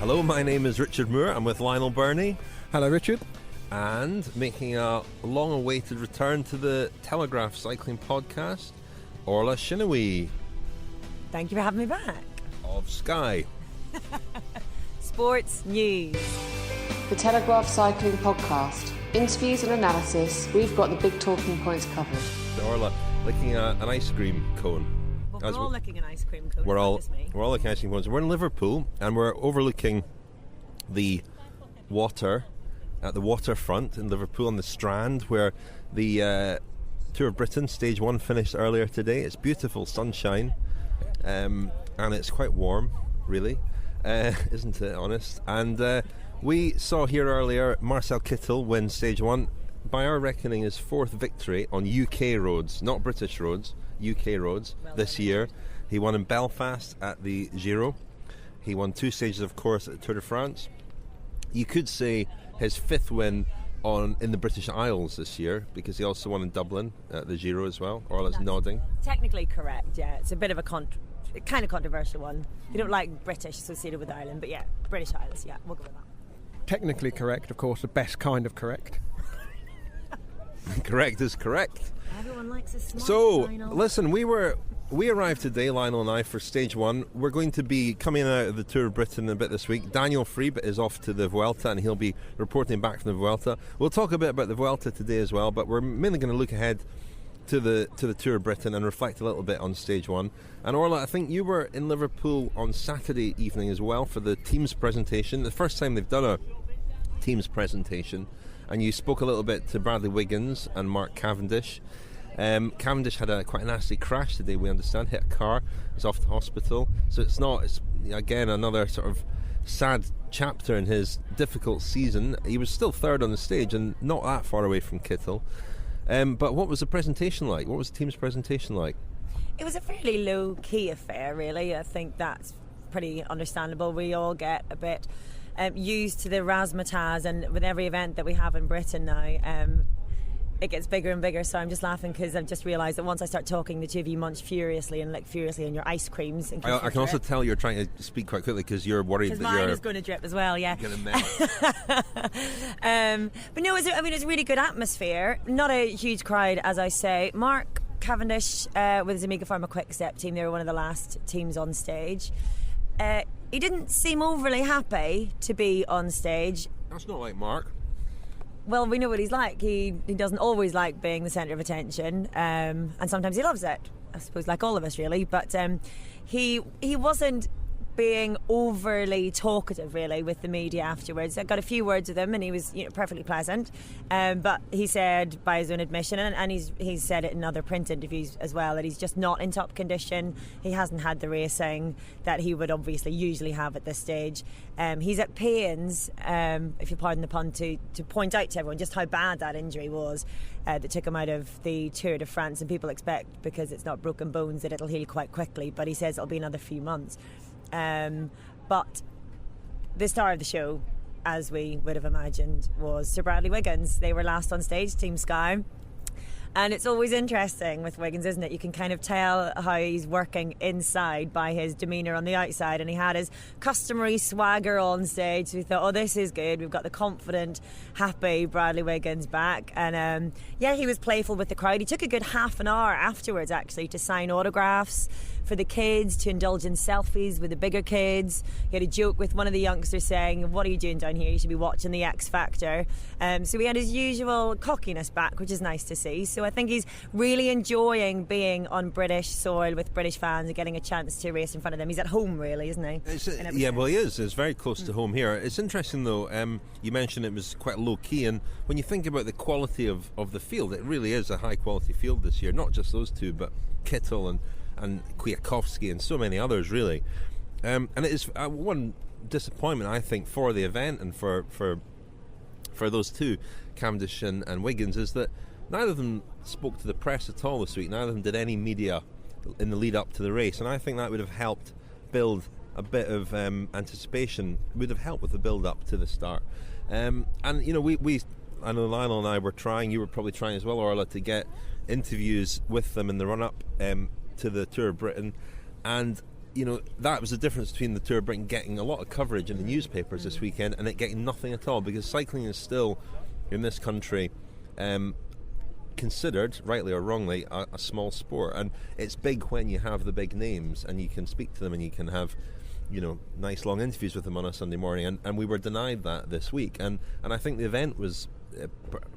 Hello, my name is Richard Moore. I'm with Lionel Birnie. Hello, Richard. And making a long-awaited return to the Telegraph Cycling podcast, Orla Chennaoui. Thank you for having me back. Of Sky. Sports news. The Telegraph Cycling podcast. Interviews and analysis. We've got the big talking points covered. Orla licking an ice cream cone. Well, we're all licking an ice cream cone. We're all licking ice cream cones. We're in Liverpool and we're overlooking the water at the waterfront in Liverpool on the Strand, where the Tour of Britain Stage 1 finished earlier today. It's beautiful sunshine, and it's quite warm, really, isn't it, honest? And we saw here earlier Marcel Kittel win Stage 1, by our reckoning his fourth victory on UK roads, not British roads, UK roads, this year. He won in Belfast at the Giro. He won 2 stages, of course, at the Tour de France. You could say his fifth win in the British Isles this year, because he also won in Dublin at the Giro as well. Orla's nodding. Technically correct, yeah. It's a bit of a kind of controversial one. They don't like British associated with Ireland, but yeah, British Isles, yeah, we'll go with that. Technically correct, of course, the best kind of correct. Correct is correct. Everyone likes a smart Lionel. Listen, we arrived today, Lionel and I, for Stage 1. We're going to be coming out of the Tour of Britain a bit this week. Daniel Friebe is off to the Vuelta and he'll be reporting back from the Vuelta. We'll talk a bit about the Vuelta today as well, but we're mainly going to look ahead to the Tour of Britain and reflect a little bit on Stage 1. And Orla, I think you were in Liverpool on Saturday evening as well for the team's presentation. The first time they've done a team's presentation. And you spoke a little bit to Bradley Wiggins and Mark Cavendish. Cavendish had quite a nasty crash today, we understand, hit a car, is off to hospital. So it's again another sort of sad chapter in his difficult season. He was still third on the stage and not that far away from Kittel. But what was the presentation like? What was the team's presentation like? It was a fairly low-key affair, really. I think that's pretty understandable. We all get a bit used to the razzmatazz, and with every event that we have in Britain now, it gets bigger and bigger. So I'm just laughing because I've just realised that once I start talking, the two of you munch furiously and lick furiously on your ice creams. I can also tell you're trying to speak quite quickly because you're worried that mine is going to drip as well. Yeah. Going to melt. But no, it was a really good atmosphere. Not a huge crowd, as I say. Mark Cavendish with his Amiga Pharma Quick Step team. They were one of the last teams on stage. He didn't seem overly happy to be on stage. That's not like Mark. Well, we know what he's like. He doesn't always like being the centre of attention, and sometimes he loves it. I suppose, like all of us, really. But he wasn't being overly talkative, really, with the media afterwards. I got a few words with him, and he was perfectly pleasant. But he said, by his own admission, and he's said it in other print interviews as well, that he's just not in top condition. He hasn't had the racing that he would obviously usually have at this stage. He's at pains, if you pardon the pun, to point out to everyone just how bad that injury was that took him out of the Tour de France. And people expect, because it's not broken bones, that it'll heal quite quickly. But he says it'll be another few months. But the star of the show, as we would have imagined, was Sir Bradley Wiggins. They were last on stage, Team Sky. And it's always interesting with Wiggins, isn't it? You can kind of tell how he's working inside by his demeanour on the outside. And he had his customary swagger on stage. So we thought, this is good. We've got the confident, happy Bradley Wiggins back. And he was playful with the crowd. He took a good half an hour afterwards, actually, to sign autographs for the kids, to indulge in selfies with the bigger kids. He had a joke with one of the youngsters saying, "What are you doing down here? You should be watching the X Factor." So he had his usual cockiness back, which is nice to see. So I think he's really enjoying being on British soil with British fans and getting a chance to race in front of them. He's at home, really, isn't he? Well, he is. It's very close to home here. It's interesting, though, you mentioned it was quite low-key, and when you think about the quality of the field, it really is a high-quality field this year. Not just those two, but Kittel and Kwiatkowski and so many others, really. And it is one disappointment, I think, for the event and for those two, Cavendish and Wiggins, is that neither of them spoke to the press at all this week. Neither of them did any media in the lead up to the race, and I think that would have helped build a bit of anticipation, would have helped with the build up to the start. And I know Lionel and I were trying, you were probably trying as well, Orla, to get interviews with them in the run up to the Tour of Britain, and that was the difference between the Tour of Britain getting a lot of coverage in the newspapers this weekend and it getting nothing at all, because cycling is still, in this country, considered, rightly or wrongly, a small sport. And it's big when you have the big names and you can speak to them and you can have nice long interviews with them on a Sunday morning, and we were denied that this week, and I think the event was,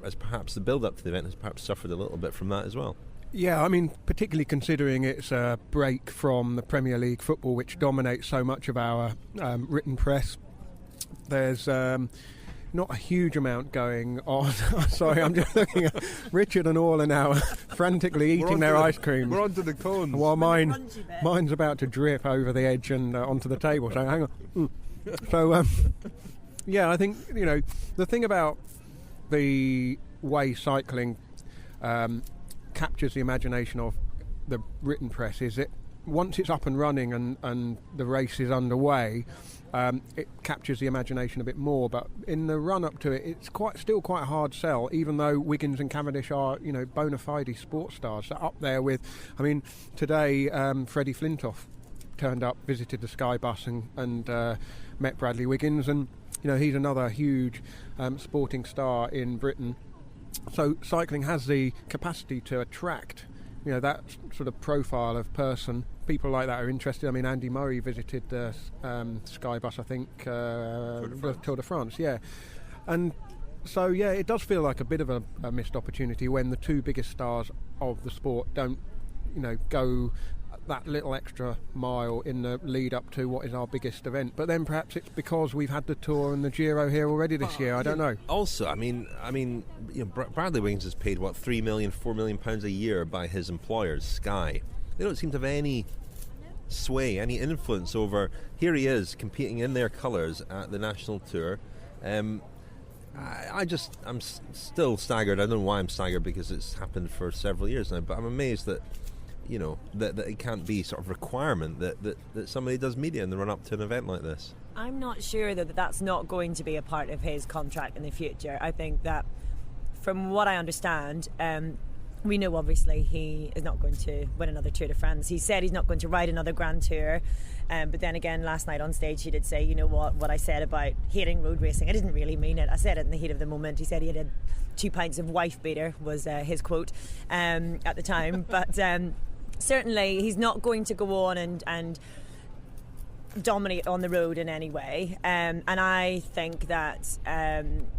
as perhaps the build-up to the event has perhaps suffered a little bit from that as well. Yeah, I mean, particularly considering it's a break from the Premier League football, which dominates so much of our written press. There's not a huge amount going on. Sorry, I'm just looking at Richard and Orla now frantically eating their ice cream. We're onto the cones. While mine's about to drip over the edge and onto the table. So hang on. So, yeah, I think, the thing about the way cycling captures the imagination of the written press is that once it's up and running and the race is underway, it captures the imagination a bit more. But in the run-up to it, it's still quite a hard sell, even though Wiggins and Cavendish are, bona fide sports stars. They're up there with, today Freddie Flintoff turned up, visited the Sky Bus and met Bradley Wiggins, and he's another huge sporting star in Britain. So cycling has the capacity to attract that sort of profile of person. People like that are interested. I mean, Andy Murray visited the Sky Bus, I think, Tour de France, yeah. And so, yeah, it does feel like a bit of a missed opportunity when the two biggest stars of the sport don't, go that little extra mile in the lead up to what is our biggest event. But then perhaps it's because we've had the Tour and the Giro here already this year. I don't know. Also, Bradley Wiggins is paid £3 million, £4 million a year by his employers, Sky. They don't seem to have any sway, any influence over. Here he is competing in their colours at the national tour. I'm still staggered. I don't know why I'm staggered, because it's happened for several years now. But I'm amazed that that it can't be sort of requirement that somebody does media in the run up to an event like this. I'm not sure that that's not going to be a part of his contract in the future. I think that, from what I understand, we know obviously he is not going to win another Tour de France. He said he's not going to ride another Grand Tour, but then again last night on stage he did say, what I said about hating road racing, I didn't really mean it. I said it in the heat of the moment. He said he had 2 pints of wife beater was his quote at the time, but certainly he's not going to go on and dominate on the road in any way, and I think that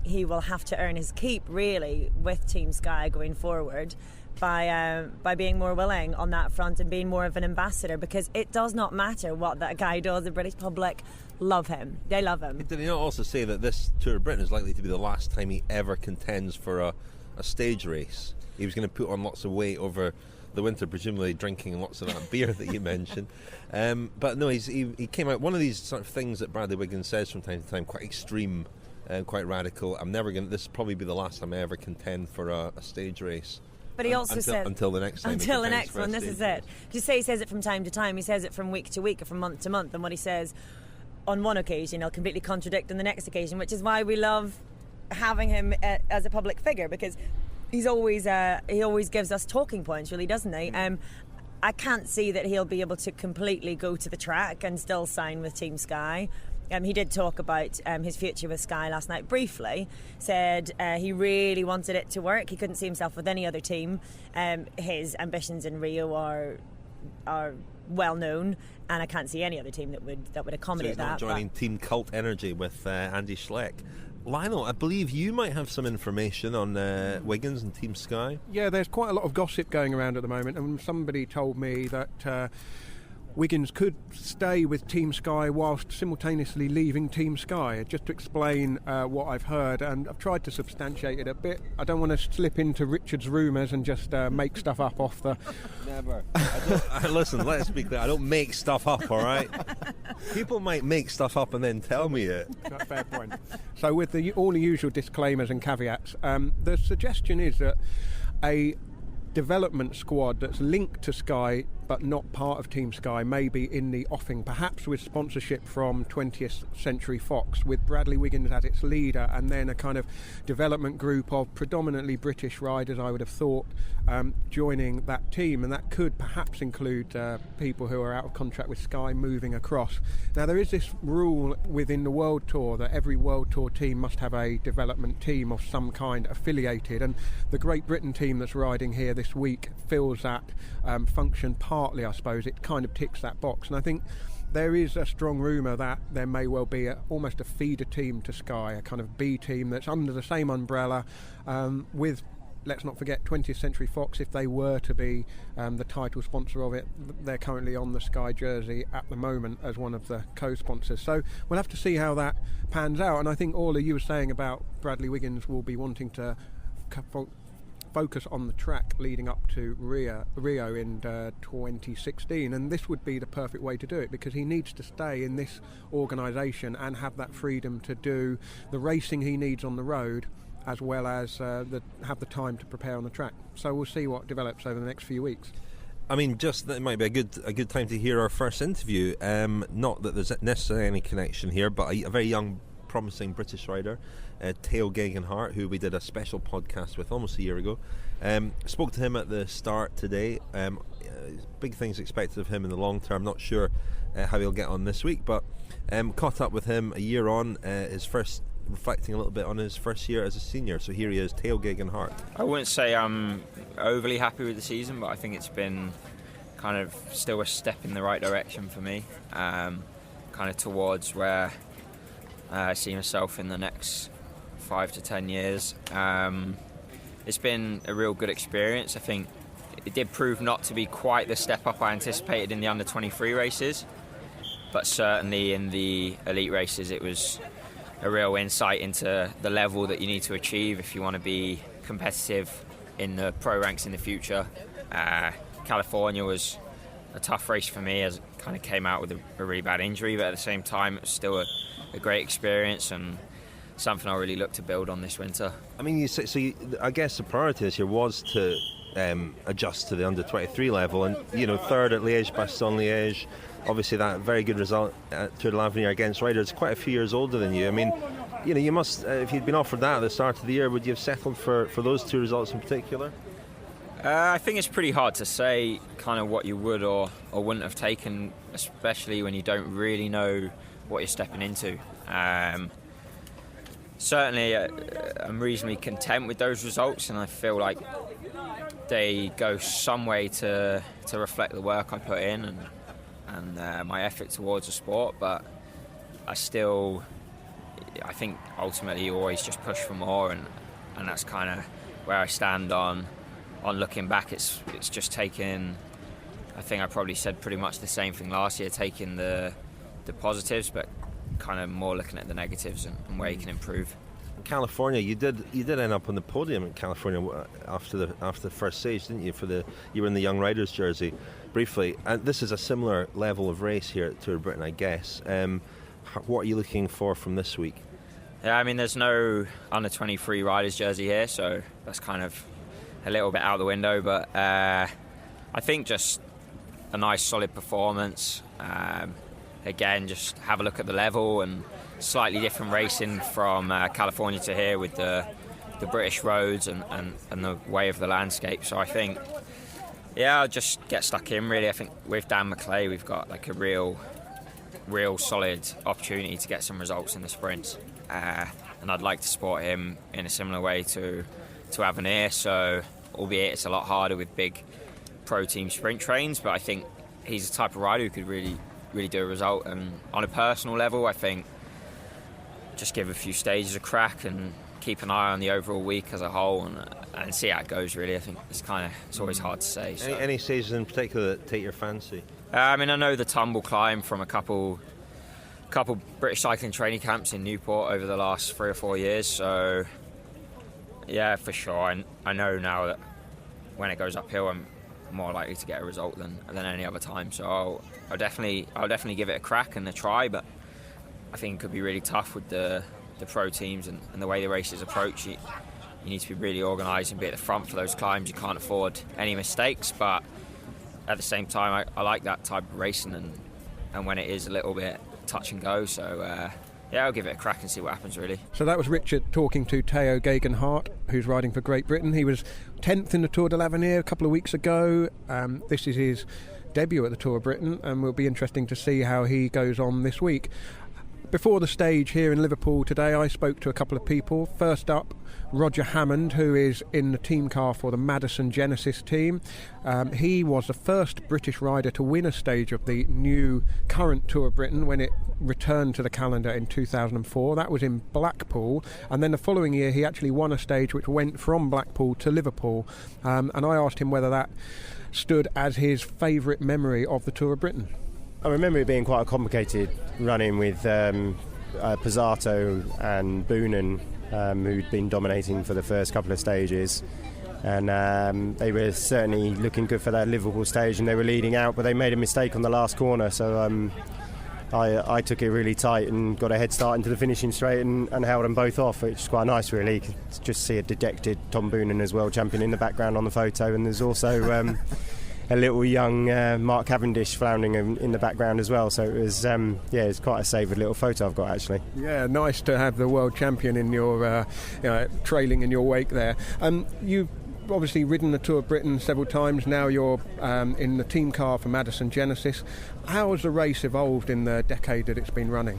he will have to earn his keep really with Team Sky going forward by being more willing on that front and being more of an ambassador, because it does not matter what that guy does. The British public love him. They love him. Did he not also say that this Tour of Britain is likely to be the last time he ever contends for a stage race? He was going to put on lots of weight over the winter, presumably drinking lots of that beer that you mentioned. But no, he came out, one of these sort of things that Bradley Wiggins says from time to time, quite extreme and quite radical. This will probably be the last time I ever contend for a stage race. But he also said until the next time. Until the next one, this is it. Just say he says it from time to time. He says it from week to week or from month to month. And what he says on one occasion, he'll completely contradict on the next occasion, which is why we love having him as a public figure, because he always gives us talking points, really, doesn't he? I can't see that he'll be able to completely go to the track and still sign with Team Sky. He did talk about his future with Sky last night briefly. Said he really wanted it to work. He couldn't see himself with any other team. His ambitions in Rio are well known, and I can't see any other team that would accommodate that. So he's not joining Team Cult Energy with Andy Schleck. Lionel, I believe you might have some information on Wiggins and Team Sky. Yeah, there's quite a lot of gossip going around at the moment, and somebody told me that Wiggins could stay with Team Sky whilst simultaneously leaving Team Sky. Just to explain what I've heard, and I've tried to substantiate it a bit. I don't want to slip into Richard's rumours and just make stuff up off the... Never. Listen, let's be clear. I don't make stuff up, all right? People might make stuff up and then tell me it. That's a fair point. So with all the usual disclaimers and caveats, the suggestion is that a development squad that's linked to Sky but not part of Team Sky, maybe in the offing, perhaps with sponsorship from 20th Century Fox, with Bradley Wiggins as its leader, and then a kind of development group of predominantly British riders, I would have thought, joining that team, and that could perhaps include people who are out of contract with Sky moving across. Now, there is this rule within the World Tour that every World Tour team must have a development team of some kind affiliated, and the Great Britain team that's riding here this week fills that function partly, I suppose. It kind of ticks that box, and I think there is a strong rumour that there may well be almost a feeder team to Sky, a kind of B team that's under the same umbrella with, let's not forget, 20th Century Fox, if they were to be the title sponsor of it. They're currently on the Sky jersey at the moment as one of the co-sponsors. So we'll have to see how that pans out. And I think, Orla, you were saying about Bradley Wiggins will be wanting to focus on the track leading up to Rio in 2016, and this would be the perfect way to do it, because he needs to stay in this organisation and have that freedom to do the racing he needs on the road, as well as have the time to prepare on the track. So we'll see what develops over the next few weeks. I mean, just that it might be a good time to hear our first interview. Not that there's necessarily any connection here, but a very young, promising British rider, Tao Geoghegan Hart, who we did a special podcast with almost a year ago. Spoke to him at the start today. Big things expected of him in the long term. Not sure how he'll get on this week, but caught up with him a year on, reflecting a little bit on his first year as a senior. So here he is, Tao Geoghegan Hart. I wouldn't say I'm overly happy with the season, but I think it's been kind of still a step in the right direction for me, kind of towards where I see myself in the next 5 to 10 years. It's been a real good experience. I think it did prove not to be quite the step up I anticipated in the under 23 races, but certainly in the elite races it was a real insight into the level that you need to achieve if you want to be competitive in the pro ranks in the future. California was a tough race for me, as it kind of came out with a really bad injury, but at the same time it was still a great experience and something I really look to build on this winter. I mean, I guess the priority this year was to adjust to the under 23 level, and third at Liège-Bastogne-Liège, obviously that very good result at Tour de l'Avenir against riders quite a few years older than you. I mean, you must, if you'd been offered that at the start of the year, would you have settled for those two results in particular? I think it's pretty hard to say kind of what you would or wouldn't have taken, especially when you don't really know what you're stepping into. Certainly I'm reasonably content with those results, and I feel like they go some way to reflect the work I put in and my effort towards the sport. But I think ultimately you always just push for more, and that's kind of where I stand on looking back. It's just taking, I think I probably said pretty much the same thing last year, taking the positives, but kind of more looking at the negatives and where you can improve. California, you did end up on the podium in California after the first stage, didn't you? You were in the Young Riders jersey briefly, and this is a similar level of race here at Tour of Britain, I guess. What are you looking for from this week? Yeah, I mean, there's no under 23 riders jersey here, so that's kind of a little bit out the window, but I think just a nice solid performance. Again, just have a look at the level, and slightly different racing from California to here with the British roads and the way of the landscape. So I think, I'll just get stuck in really. I think with Dan McClay we've got like a real solid opportunity to get some results in the sprints, and I'd like to support him in a similar way to Avenir. So albeit it's a lot harder with big pro team sprint trains, but I think he's the type of rider who could really do a result. And on a personal level, I think just give a few stages a crack and keep an eye on the overall week as a whole and see how it goes really. I think it's always hard to say. So. Any stages in particular that take your fancy? I mean, I know the tumble climb from a couple British cycling training camps in Newport over the last 3 or 4 years, so yeah, for sure. I know now that when it goes uphill I'm more likely to get a result than any other time, so I'll definitely give it a crack and a try, but I think it could be really tough with the pro teams and the way the races approach. You need to be really organised and be at the front for those climbs. You can't afford any mistakes, but at the same time, I like that type of racing, and when it is a little bit touch and go. So I'll give it a crack and see what happens, really. So that was Richard talking to Tao Geoghegan Hart, who's riding for Great Britain. He was 10th in the Tour de l'Avenir a couple of weeks ago. This is his debut at the Tour of Britain, and will be interesting to see how he goes on this week. Before the stage here in Liverpool today, I spoke to a couple of people. First up, Roger Hammond, who is in the team car for the Madison Genesis team. He was the first British rider to win a stage of the new current Tour of Britain when it returned to the calendar in 2004. That was in Blackpool, and then the following year he actually won a stage which went from Blackpool to Liverpool. And I asked him whether that stood as his favourite memory of the Tour of Britain. I remember it being quite a complicated run-in with Pizzato and Boonen, who'd been dominating for the first couple of stages, and they were certainly looking good for that Liverpool stage, and they were leading out, but they made a mistake on the last corner, so I took it really tight and got a head start into the finishing straight and held them both off, which is quite nice, really. Just see a dejected Tom Boonen as well, champion in the background on the photo, and there's also a little young Mark Cavendish floundering in the background as well. So it was, it's quite a savoured little photo I've got, actually. Yeah, nice to have the world champion in your trailing in your wake there. You've obviously ridden the Tour of Britain several times. Now you're in the team car for Madison Genesis. How has the race evolved in the decade that it's been running?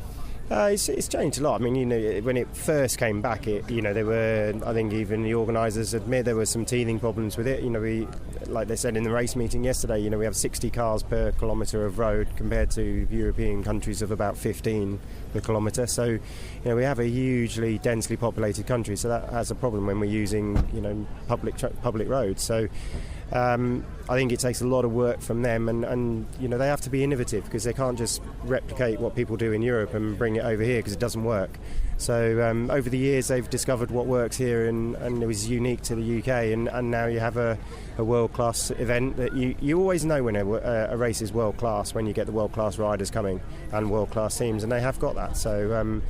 It's changed a lot. I mean, when it first came back, there were, I think even the organisers admit there were some teething problems with it. We, like they said in the race meeting yesterday, we have 60 cars per kilometre of road compared to European countries of about 15 per kilometre. So, we have a hugely densely populated country, so that has a problem when we're using, public roads. So, I think it takes a lot of work from them, and they have to be innovative, because they can't just replicate what people do in Europe and bring it over here, because it doesn't work. So over the years they've discovered what works here, and it was unique to the UK, and now you have a world-class event that you always know when a race is world-class when you get the world-class riders coming and world-class teams, and they have got that. So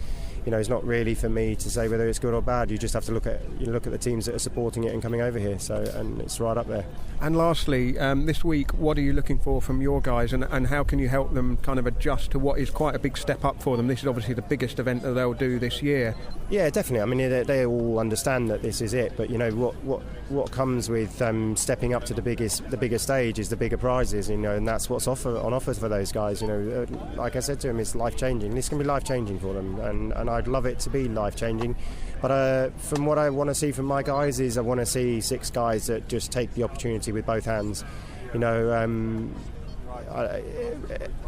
it's not really for me to say whether it's good or bad. You just have to look at the teams that are supporting it and coming over here. So, and it's right up there. And lastly, this week, what are you looking for from your guys, and how can you help them kind of adjust to what is quite a big step up for them? This is obviously the biggest event that they'll do this year. Yeah, definitely. I mean, they all understand that this is it. But what comes with stepping up to the bigger stage is the bigger prizes. And that's what's on offer for those guys. Like I said to him, it's life changing. This can be life changing for them, and I'd love it to be life changing. But from what I want to see from my guys is I want to see 6 guys that just take the opportunity with both hands.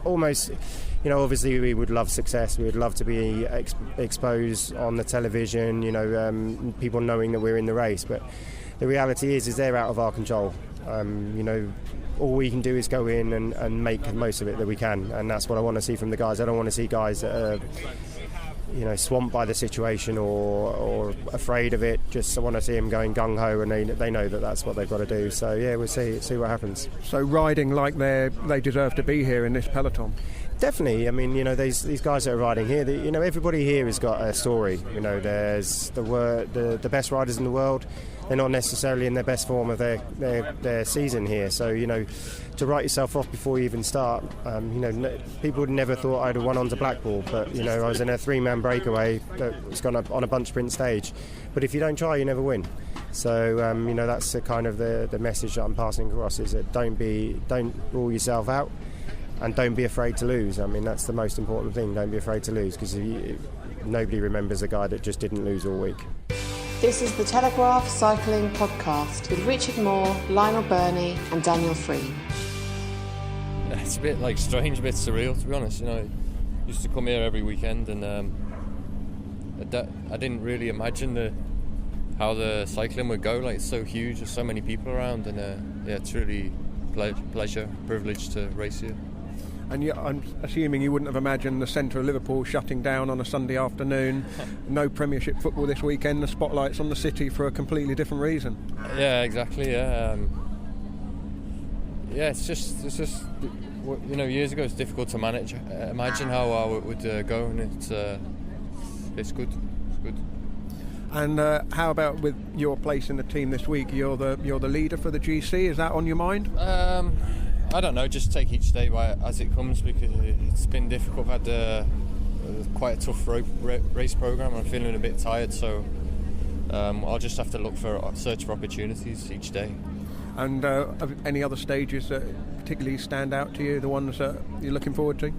Almost, obviously we would love success. We would love to be exposed on the television, people knowing that we're in the race. But the reality is they're out of our control. All we can do is go in and make the most of it that we can. And that's what I want to see from the guys. I don't want to see guys that are swamped by the situation or afraid of it. Just I want to see them going gung-ho, and they know that that's what they've got to do. So yeah, we'll see what happens. So riding like they deserve to be here in this peloton. Definitely. I mean, these guys that are riding here, everybody here has got a story. There's the best riders in the world. They're not necessarily in their best form of their season here. So, to write yourself off before you even start, people would never thought I'd have won on to Blackpool, but, I was in a 3-man breakaway that was gone up on a bunch sprint stage. But if you don't try, you never win. So, that's the kind of the message that I'm passing across, is that don't rule yourself out, and don't be afraid to lose. I mean, that's the most important thing. Don't be afraid to lose, because nobody remembers a guy that just didn't lose all week. This is the Telegraph Cycling Podcast with Richard Moore, Lionel Birnie and Daniel Free. It's a bit strange, a bit surreal, to be honest. I used to come here every weekend, and I didn't really imagine how the cycling would go. It's so huge, there's so many people around, and it's really pleasure, privilege to race here. And I'm assuming you wouldn't have imagined the centre of Liverpool shutting down on a Sunday afternoon, no Premiership football this weekend, the spotlight's on the city for a completely different reason. Yeah, exactly, yeah. It's just years ago it's difficult to imagine how it would go, and it's good. It's good. And how about with your place in the team this week? You're the leader for the GC. Is that on your mind? I don't know, just take each day as it comes, because it's been difficult. I've had quite a tough race program. I'm feeling a bit tired, so I'll just have to search for opportunities each day. And any other stages that particularly stand out to you, the ones that you're looking forward to?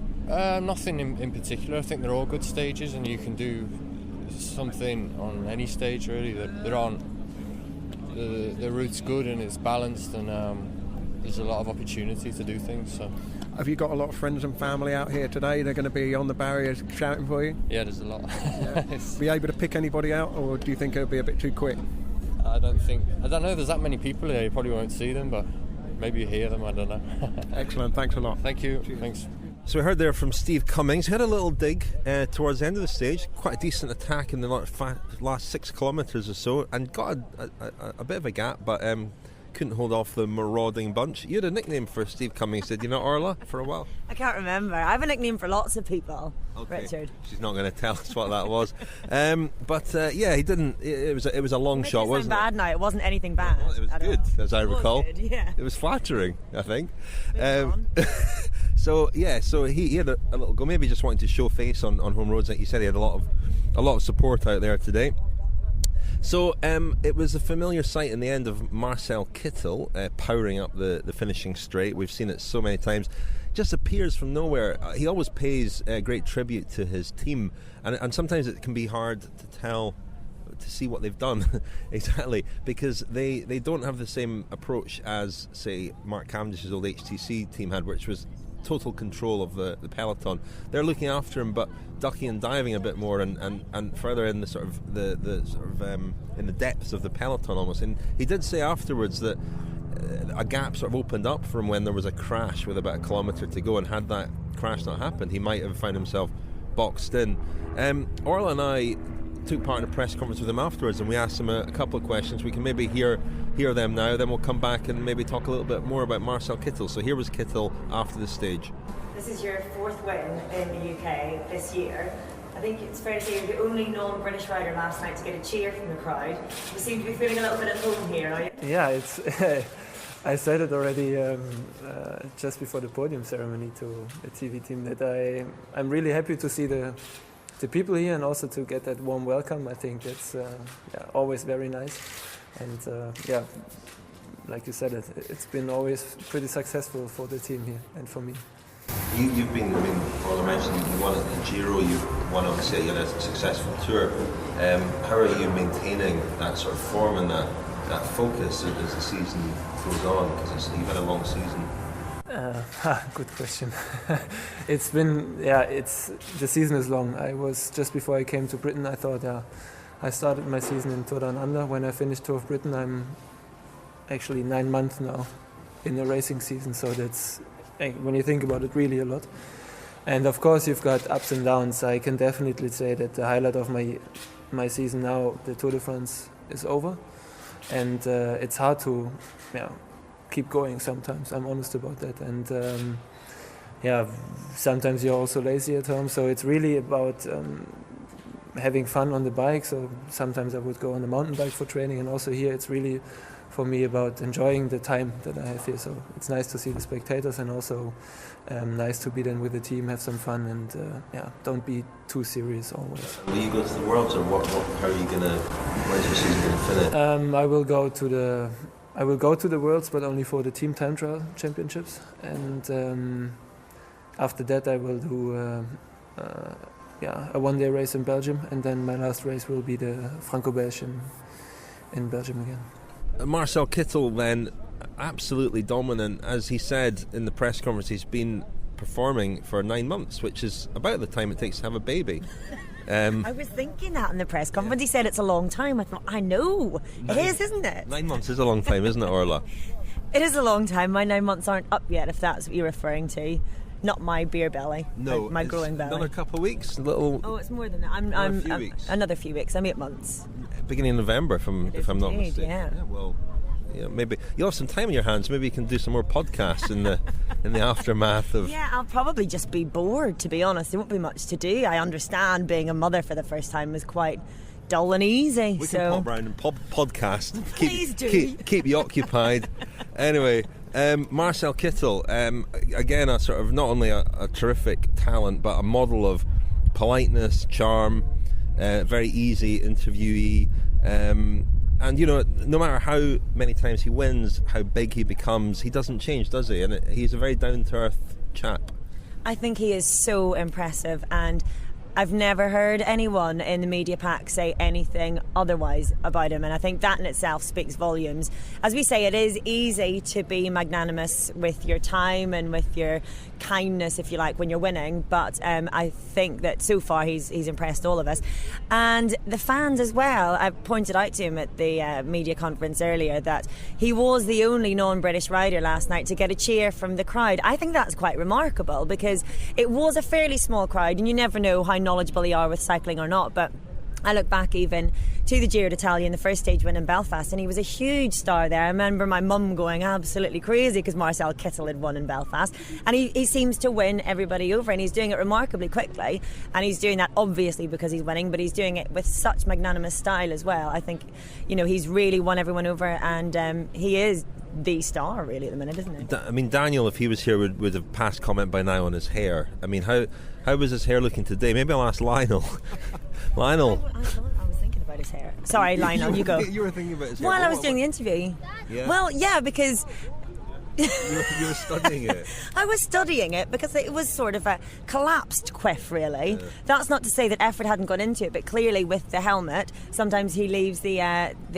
Nothing in particular. I think they're all good stages, and you can do something on any stage really. The route's good and it's balanced, and there's a lot of opportunity to do things. So. Have you got a lot of friends and family out here today? They're going to be on the barriers shouting for you? Yeah, there's a lot. Yeah. Be able to pick anybody out, or do you think it'll be a bit too quick? I don't know, there's that many people here, you probably won't see them, but maybe you hear them, I don't know. Excellent, thanks a lot. Thank you. Cheers. Thanks. So we heard there from Steve Cummings. He had a little dig towards the end of the stage, quite a decent attack in the last 6 kilometres or so, and got a bit of a gap, but couldn't hold off the marauding bunch. You had a nickname for Steve Cummings, did you not, Orla, for a while? I can't remember. I have a nickname for lots of people. Okay. Richard. She's not going to tell us what that was. Yeah, he didn't. It was a long shot, wasn't it? Bad now. It wasn't anything bad. Well, it was good, as I recall. Good, yeah. It was flattering, I think. So he had a little go. Maybe just wanting to show face on home roads. Like you said, he had a lot of support out there today. So it was a familiar sight in the end of Marcel Kittel powering up the finishing straight. We've seen it so many times. Just appears from nowhere. He always pays great tribute to his team, and sometimes it can be hard to see what they've done exactly, because they don't have the same approach as, say, Mark Cavendish's old HTC team had, which was total control of the peloton. They're looking after him, but ducking and diving a bit more, and further in the in the depths of the peloton almost. And he did say afterwards that a gap sort of opened up for him when there was a crash with about a kilometre to go, and had that crash not happened, he might have found himself boxed in. Orla and I took part in a press conference with him afterwards, and we asked him a couple of questions. We can maybe hear them now, then we'll come back and maybe talk a little bit more about Marcel Kittel. So here was Kittel after the stage. This is your 4th win in the UK this year. I think it's fair to say you're the only non-British rider last night to get a cheer from the crowd. You seem to be feeling a little bit at home here. Yeah, it's. I said it already just before the podium ceremony to the TV team that I'm really happy to see the people here, and also to get that warm welcome. I think that's always very nice. And like you said, it's been always pretty successful for the team here and for me. You've been, Orla mentioned you won at the Giro, you've won obviously you had a successful tour. How are you maintaining that sort of form and that focus as the season goes on? Because you've had a long season. Good question. It's been, the season is long. I was, just before I came to Britain, I thought, I started my season in Tour Down Under. When I finished Tour of Britain, I'm actually 9 months now in the racing season, so that's, when you think about it, really a lot. And of course you've got ups and downs. I can definitely say that the highlight of my season now, the Tour de France, is over. And it's hard to keep going sometimes. I'm honest about that. And sometimes you're also lazy at home. So it's really about having fun on the bike. So sometimes I would go on the mountain bike for training. And also here it's really, for me, about enjoying the time that I have here. So it's nice to see the spectators, and also nice to be then with the team, have some fun, and don't be too serious always. Will you go to the Worlds, or how are you gonna? When's your season gonna finish? I will go to the Worlds, but only for the team time trial championships, and after that I will do a one-day race in Belgium, and then my last race will be the Franco-Belge in Belgium again. Marcel Kittel then, absolutely dominant. As he said in the press conference, he's been performing for 9 months, which is about the time it takes to have a baby. I was thinking that in the press conference. He said it's a long time. I thought, I know. It is, isn't it? 9 months is a long time, isn't it, Orla? It is a long time. My 9 months aren't up yet, if that's what you're referring to. Not my beer belly. No, my growing belly. Another couple of weeks. It's more than that. I'm another few weeks. I'm 8 months. Beginning of November, if I'm not mistaken. Yeah. Well, maybe you'll have some time in your hands. Maybe you can do some more podcasts in the aftermath of. Yeah, I'll probably just be bored, to be honest. There won't be much to do. I understand being a mother for the first time is quite dull and easy. We can pop around and podcast. Please do. Keep you occupied. Anyway, Marcel Kittel, again, a sort of not only a terrific talent, but a model of politeness, charm, very easy interviewee. And, you know, no matter how many times he wins, how big he becomes, he doesn't change, does he? And he's a very down-to-earth chap. I think he is so impressive, and I've never heard anyone in the media pack say anything otherwise about him, and I think that in itself speaks volumes. As we say, it is easy to be magnanimous with your time and with your kindness, if you like, when you're winning, but I think that so far he's impressed all of us. And the fans as well. I pointed out to him at the media conference earlier that he was the only non-British rider last night to get a cheer from the crowd. I think that's quite remarkable, because it was a fairly small crowd, and you never know how knowledgeable they are with cycling or not, but I look back even to the Giro d'Italia in the first stage win in Belfast, and he was a huge star there. I remember my mum going absolutely crazy because Marcel Kittel had won in Belfast, and he seems to win everybody over, and he's doing it remarkably quickly, and he's doing that obviously because he's winning, but he's doing it with such magnanimous style as well. I think, you know, he's really won everyone over, and he is the star really at the minute, isn't he? I mean, Daniel, if he was here, would have passed comment by now on his hair. I mean, how was his hair looking today? Maybe I'll ask Lionel. Lionel. I was thinking about his hair. Sorry, Lionel, you go. You were thinking about his hair. While I was doing the interview. Yeah. Well, yeah, because you were studying it. I was studying it because it was sort of a collapsed quiff, really. Yeah. That's not to say that effort hadn't gone into it, but clearly with the helmet, sometimes he leaves the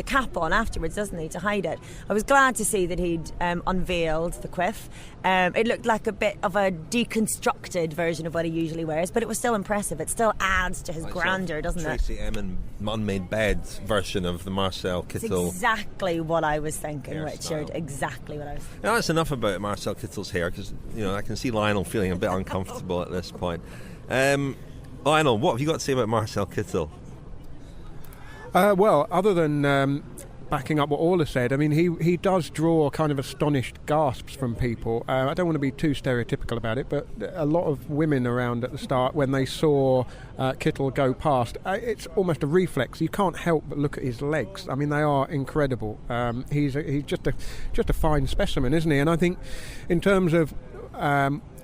cap on afterwards, doesn't he, to hide it. I was glad to see that he'd unveiled the quiff. It looked like a bit of a deconstructed version of what he usually wears, but it was still impressive. It still adds to his grandeur, doesn't Tracy it? Tracy Emin unmade beds version of the Marcel Kittel. That's exactly what I was thinking, Richard. Exactly what I was thinking. Now, that's enough about Marcel Kittel's hair, because, you know, I can see Lionel feeling a bit uncomfortable at this point. Lionel, what have you got to say about Marcel Kittel? Well, other than backing up what Orla said, I mean, he does draw kind of astonished gasps from people. I don't want to be too stereotypical about it, but a lot of women around at the start, when they saw Kittel go past, it's almost a reflex. You can't help but look at his legs. I mean, they are incredible. He's just a fine specimen, isn't he? And I think in terms of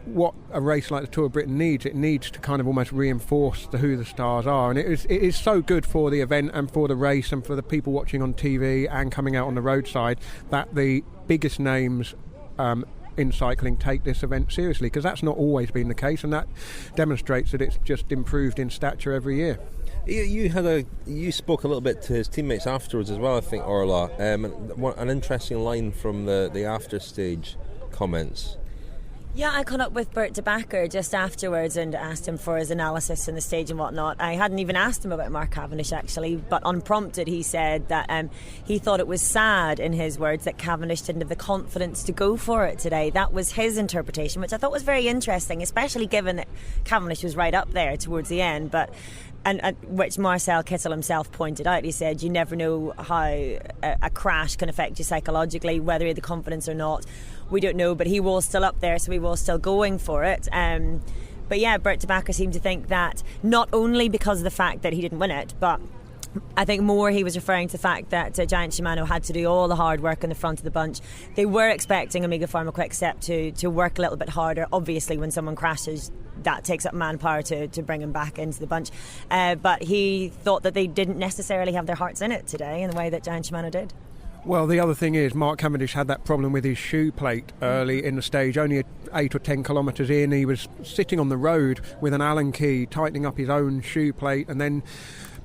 what a race like the Tour of Britain needs, it needs to kind of almost reinforce who the stars are, and it is so good for the event and for the race and for the people watching on TV and coming out on the roadside that the biggest names in cycling take this event seriously, because that's not always been the case, and that demonstrates that it's just improved in stature every year. You spoke a little bit to his teammates afterwards as well, I think, Orla. An interesting line from the after stage comments. Yeah, I caught up with Bert de Backer just afterwards and asked him for his analysis in the stage and whatnot. I hadn't even asked him about Mark Cavendish, actually, but unprompted he said that he thought it was sad, in his words, that Cavendish didn't have the confidence to go for it today. That was his interpretation, which I thought was very interesting, especially given that Cavendish was right up there towards the end, but and which Marcel Kittel himself pointed out. He said you never know how a crash can affect you psychologically, whether you had the confidence or not. We don't know, but he was still up there, so he was still going for it. But yeah, Bert de Backer seemed to think that not only because of the fact that he didn't win it, but I think more he was referring to the fact that Giant Shimano had to do all the hard work in the front of the bunch. They were expecting Omega Pharma Quick-Step to work a little bit harder. Obviously, when someone crashes, that takes up manpower to bring him back into the bunch. But he thought that they didn't necessarily have their hearts in it today in the way that Giant Shimano did. Well, the other thing is Mark Cavendish had that problem with his shoe plate early in the stage. Only 8 or 10 kilometres in, he was sitting on the road with an Allen key, tightening up his own shoe plate, and then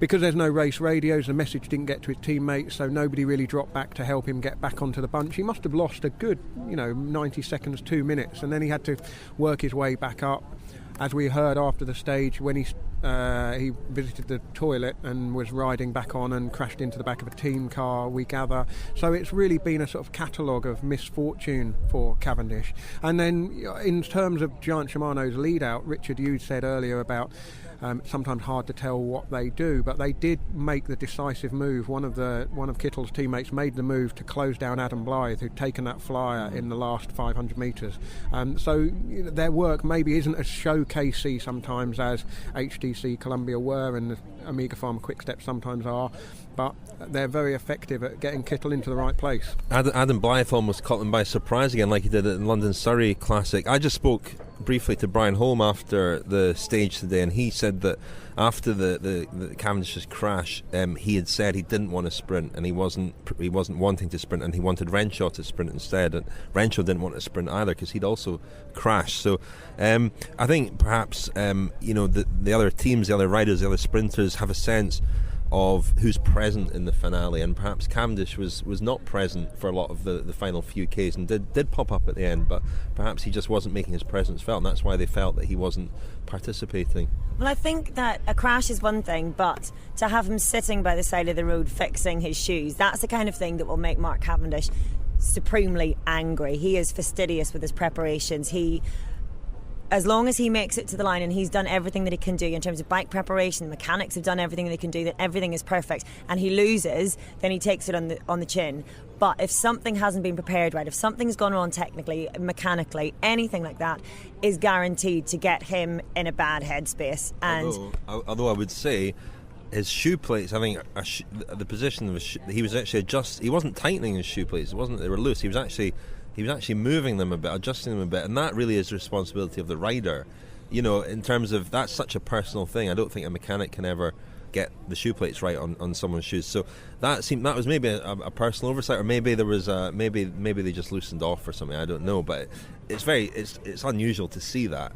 because there's no race radios, the message didn't get to his teammates, so nobody really dropped back to help him get back onto the bunch. He must have lost a good, 90 seconds, 2 minutes, and then he had to work his way back up. As we heard after the stage, when he visited the toilet and was riding back on and crashed into the back of a team car, we gather. So it's really been a sort of catalogue of misfortune for Cavendish. And then in terms of Giant Shimano's lead out, Richard, you said earlier about Sometimes hard to tell what they do, but they did make the decisive move. One of Kittel's teammates made the move to close down Adam Blythe, who'd taken that flyer in the last 500 metres. So their work maybe isn't as showcasey sometimes as HTC Columbia were, and the Omega Pharma Quick Step sometimes are, but they're very effective at getting Kittel into the right place. Adam Blythe almost caught them by surprise again, like he did at the London Surrey Classic. I just spoke briefly to Brian Holm after the stage today, and he said that after the Cavendish's crash, he had said he didn't want to sprint, and he wasn't wanting to sprint, and he wanted Renshaw to sprint instead, and Renshaw didn't want to sprint either because he'd also crashed. So I think perhaps the other teams, the other riders, the other sprinters have a sense of who's present in the finale, and perhaps Cavendish was not present for a lot of the final few Ks and did pop up at the end, but perhaps he just wasn't making his presence felt, and that's why they felt that he wasn't participating. Well, I think that a crash is one thing, but to have him sitting by the side of the road fixing his shoes, that's the kind of thing that will make Mark Cavendish supremely angry. He is fastidious with his preparations. As long as he makes it to the line and he's done everything that he can do in terms of bike preparation, the mechanics have done everything they can do, that everything is perfect, and he loses, then he takes it on the chin. But if something hasn't been prepared right, if something's gone wrong technically, mechanically, anything like that is guaranteed to get him in a bad headspace. And although I would say his shoe plates, I think the position of he was actually he wasn't tightening his shoe plates. It wasn't that they were loose. He was actually moving them a bit, adjusting them a bit, and that really is the responsibility of the rider. In terms of that's such a personal thing. I don't think a mechanic can ever get the shoe plates right on someone's shoes. So that was maybe a personal oversight, or maybe there was maybe they just loosened off or something. I don't know, but it's unusual to see that.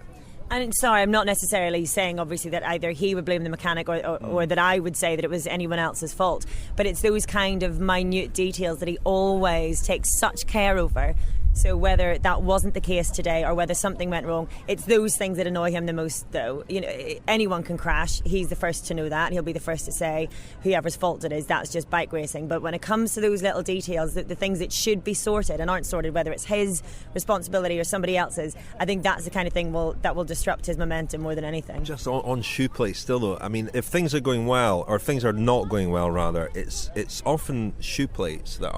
And sorry, I'm not necessarily saying obviously that either he would blame the mechanic or that I would say that it was anyone else's fault, but it's those kind of minute details that he always takes such care over. So whether that wasn't the case today or whether something went wrong, it's those things that annoy him the most, though. Anyone can crash. He's the first to know that. He'll be the first to say whoever's fault it is, that's just bike racing. But when it comes to those little details, the things that should be sorted and aren't sorted, whether it's his responsibility or somebody else's, I think that's the kind of thing that will disrupt his momentum more than anything. Just on shoe plates still, though, I mean, if things are going well, or things are not going well rather, it's often shoe plates that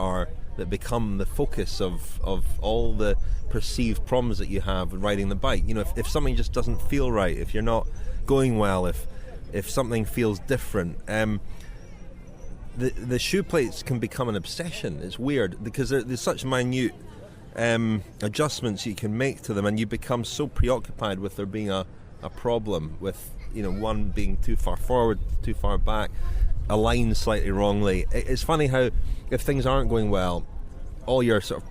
become the focus of all the perceived problems that you have riding the bike. If something just doesn't feel right, if you're not going well, if something feels different, the shoe plates can become an obsession. It's weird because there's such minute adjustments you can make to them, and you become so preoccupied with there being a problem with one being too far forward, too far back, aligned slightly wrongly. It's funny how if things aren't going well, all your sort of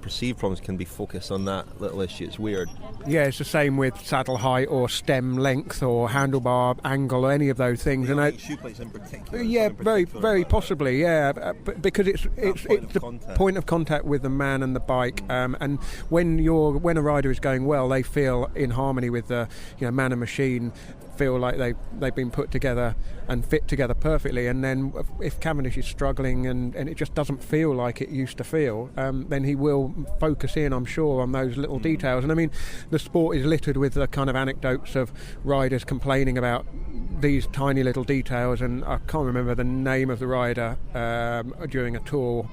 perceived problems can be focused on that little issue. It's weird. Yeah, it's the same with saddle height or stem length or handlebar angle or any of those things. And shoe plates in particular. Yeah, very possibly. Yeah, because it's the point of contact with the man and the bike. And when a rider is going well, they feel in harmony with the man and machine. Feel like they've been put together and fit together perfectly, and then if Cavendish is struggling and it just doesn't feel like it used to feel, then he will focus in, I'm sure, on those little details. And I mean, the sport is littered with the kind of anecdotes of riders complaining about these tiny little details, and I can't remember the name of the rider during a tour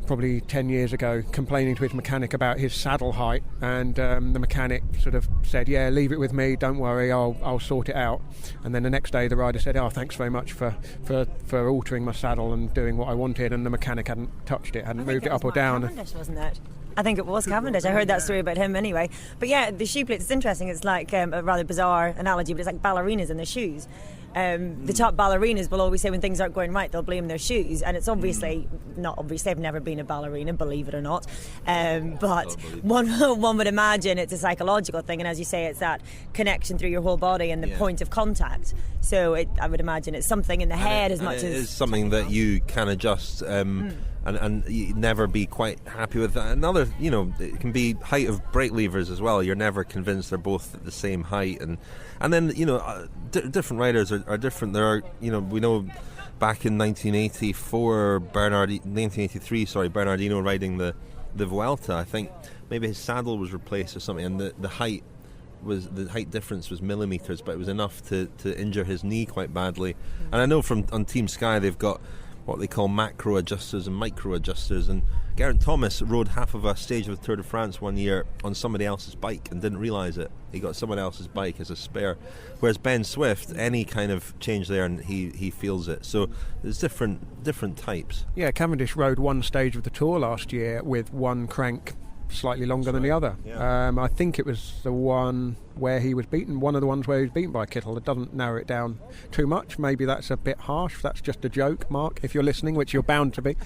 probably 10 years ago, complaining to his mechanic about his saddle height, and the mechanic sort of said, yeah, leave it with me, don't worry, I'll sort it out. And then the next day the rider said, thanks very much for altering my saddle and doing what I wanted, and the mechanic hadn't touched it, hadn't moved it up or down. Cavendish, wasn't it? I think it was Cavendish. I heard that story about him anyway. But yeah, the shoe plates, it's interesting. It's like a rather bizarre analogy, but it's like ballerinas in their shoes. The top ballerinas will always say when things aren't going right, they'll blame their shoes, and it's not obviously. I've never been a ballerina, believe it or not, but one would imagine it's a psychological thing, and as you say, it's that connection through your whole body and the point of contact. So I would imagine it's something in the head as much as it is something that you can adjust. And you never be quite happy with that. Another, it can be height of brake levers as well. You're never convinced they're both at the same height, and then different riders are different. There are, we know back in 1983, Bernardino riding the Vuelta. I think maybe his saddle was replaced or something, and the height the height difference was millimetres, but it was enough to injure his knee quite badly. And I know on Team Sky they've got what they call macro adjusters and micro adjusters, and Geraint Thomas rode half of a stage of the Tour de France one year on somebody else's bike and didn't realise it. He got someone else's bike as a spare, whereas Ben Swift, any kind of change there and he feels it. So there's different types. Yeah, Cavendish rode one stage of the Tour last year with one crank slightly longer than the other. Yeah. I think it was the one where he was beaten, one of the ones where he was beaten by Kittel. It doesn't narrow it down too much. Maybe that's a bit harsh. That's just a joke, Mark, if you're listening, which you're bound to be.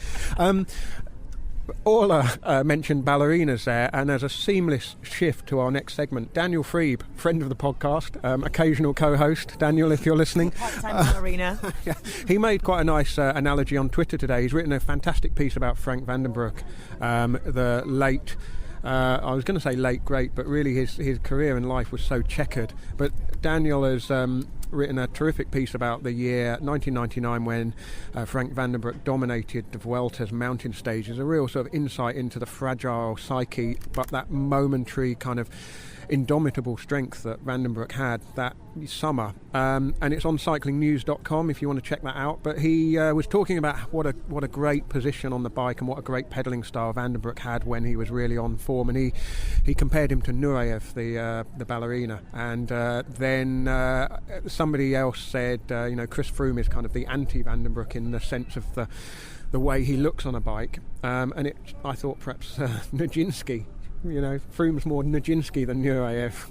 Orla mentioned ballerinas there, and as a seamless shift to our next segment, Daniel Freeb, friend of the podcast, occasional co-host. Daniel, if you're listening. Part-time ballerina. Yeah, he made quite a nice analogy on Twitter today. He's written a fantastic piece about Frank van den Broek, the late... I was going to say late great, but really his career in life was so checkered. But Daniel has written a terrific piece about the year 1999 when Frank van den Broek dominated the Vuelta's mountain stages. A real sort of insight into the fragile psyche, but that momentary kind of indomitable strength that Van den Broek had that summer, and it's on cyclingnews.com if you want to check that out. But he was talking about what a great position on the bike and what a great pedalling style Van den Broek had when he was really on form, and he compared him to Nureyev, the ballerina, and then somebody else said Chris Froome is kind of the anti Van den Broek in the sense of the way he looks on a bike, and I thought perhaps Nijinsky. Froome's more Nijinsky than Nureyev.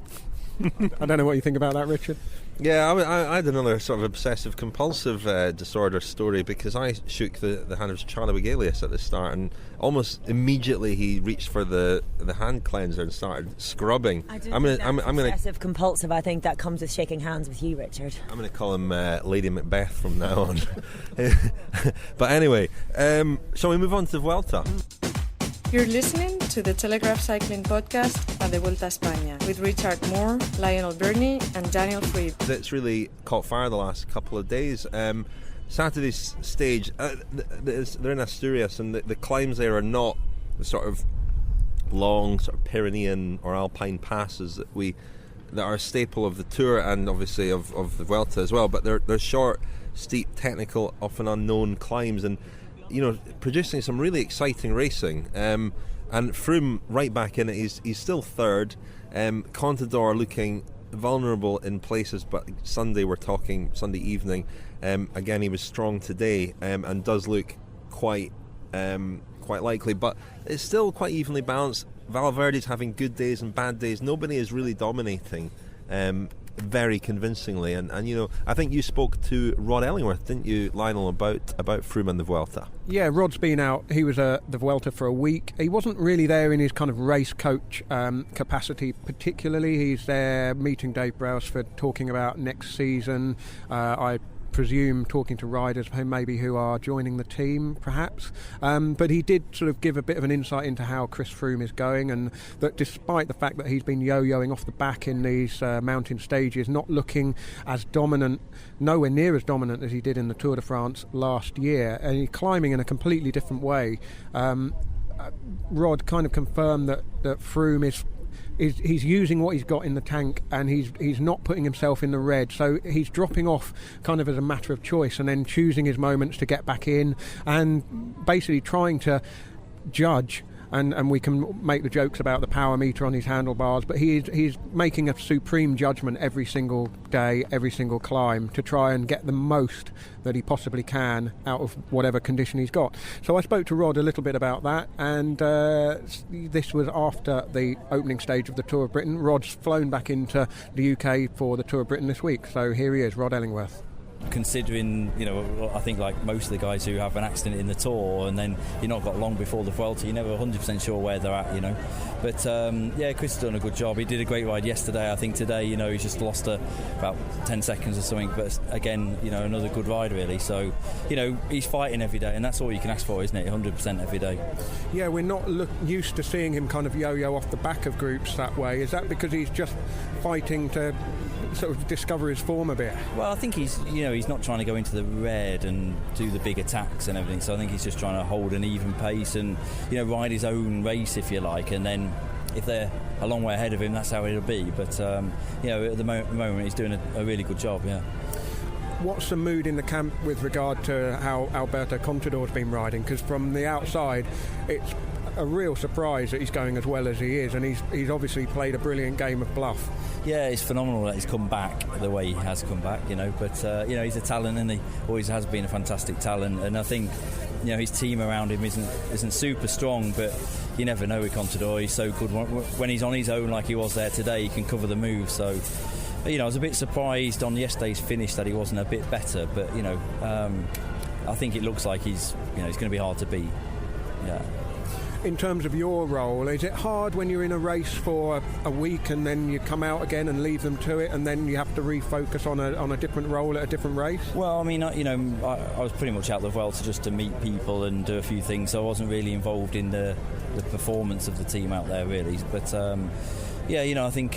I don't know what you think about that, Richard. Yeah, I had another sort of obsessive compulsive disorder story, because I shook the hand of Chennaoui at the start, and almost immediately he reached for the hand cleanser and started scrubbing. I'm obsessive compulsive. I think that comes with shaking hands with you, Richard. I'm going to call him Lady Macbeth from now on. But anyway, shall we move on to the Vuelta? You're listening to the Telegraph Cycling podcast and the Vuelta a España with Richard Moore, Lionel, Birnie and Daniel Freeb. It's really caught fire the last couple of days. Saturday's stage, they're in Asturias, and the climbs there are not the sort of long sort of Pyrenean or Alpine passes that are a staple of the Tour and obviously of the Vuelta as well, but they're short, steep, technical, often unknown climbs, and producing some really exciting racing. And Froome right back in it. He's still third. Contador looking vulnerable in places, but Sunday, we're talking Sunday evening. Again, he was strong today, and does look quite likely, but it's still quite evenly balanced. Valverde's having good days and bad days. Nobody is really dominating very convincingly, and I think you spoke to Rod Ellingworth, didn't you, Lionel, about Froome and the Vuelta? Yeah, Rod's been out. He was at the Vuelta for a week. He wasn't really there in his kind of race coach capacity particularly. He's there meeting Dave Brailsford, talking about next season. I presume talking to riders who are joining the team perhaps, but he did sort of give a bit of an insight into how Chris Froome is going, and that despite the fact that he's been yo-yoing off the back in these mountain stages, not looking as dominant, nowhere near as dominant as he did in the Tour de France last year, and he's climbing in a completely different way. Rod kind of confirmed that Froome he's using what he's got in the tank, and he's not putting himself in the red, so he's dropping off kind of as a matter of choice and then choosing his moments to get back in and basically trying to judge. And we can make the jokes about the power meter on his handlebars, but he's making a supreme judgment every single day, every single climb, to try and get the most that he possibly can out of whatever condition he's got. So I spoke to Rod a little bit about that, and this was after the opening stage of the Tour of Britain. Rod's flown back into the UK for the Tour of Britain this week, so here he is, Rod Ellingworth. Considering, I think like most of the guys who have an accident in the Tour and then you're not got long before the Vuelta, you're never 100% sure where they're at, But Chris has done a good job. He did a great ride yesterday. I think today, he's just lost about 10 seconds or something. But again, another good ride really. So, he's fighting every day, and that's all you can ask for, isn't it? 100% every day. Yeah, we're not used to seeing him kind of yo-yo off the back of groups that way. Is that because he's just fighting to sort of discover his form a bit? Well, I think he's not trying to go into the red and do the big attacks and everything, so I think he's just trying to hold an even pace and ride his own race, if you like, and then if they're a long way ahead of him, that's how it'll be. But at the moment he's doing a really good job. Yeah. What's the mood in the camp with regard to how Alberto Contador's been riding? Because from the outside, it's a real surprise that he's going as well as he is, and he's obviously played a brilliant game of bluff. Yeah, it's phenomenal that he's come back the way he has come back, but he's a talent, and he always has been a fantastic talent, and I think his team around him isn't super strong, but you never know with Contador. He's so good when he's on his own like he was there today. He can cover the move, so I was a bit surprised on yesterday's finish that he wasn't a bit better, but I think it looks like he's going to be hard to beat. Yeah. In terms of your role, is it hard when you're in a race for a week and then you come out again and leave them to it, and then you have to refocus on a different role at a different race? Well, I mean, I was pretty much out the Vuelta just to meet people and do a few things, so I wasn't really involved in the performance of the team out there, really. But I think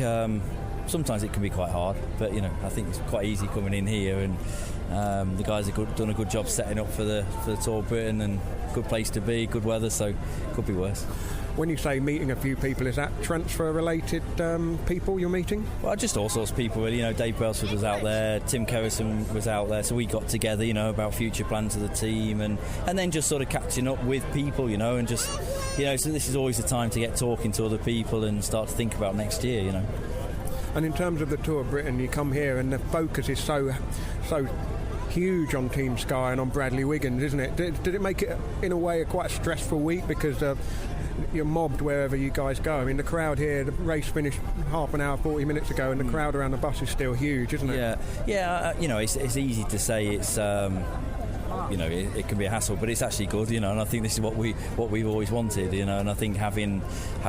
sometimes it can be quite hard, but I think it's quite easy coming in here, and the guys have done a good job setting up for the Tour of Britain, and good place to be, good weather, so it could be worse. When you say meeting a few people, is that transfer-related people you're meeting? Well, just all sorts of people, really. Dave Brailsford was out there, Tim Kerrison was out there, so we got together, about future plans of the team, and then just sort of catching up with people, and just, so this is always the time to get talking to other people and start to think about next year, And in terms of the Tour of Britain, you come here and the focus is so huge on Team Sky and on Bradley Wiggins, isn't it? Did it make it, in a way, quite a stressful week because you're mobbed wherever you guys go? I mean, the crowd here, the race finished half an hour, 40 minutes ago, and the crowd around the bus is still huge, isn't it? Yeah. It's easy to say it's. It can be a hassle, but it's actually good, and I think this is what we've always wanted, and I think having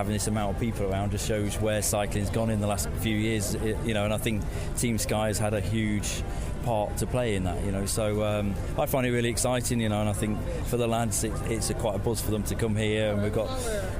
this amount of people around just shows where cycling's gone in the last few years, and I think Team Sky has had a huge part to play in that, so I find it really exciting, and I think for the lads it's quite a buzz for them to come here, and we've got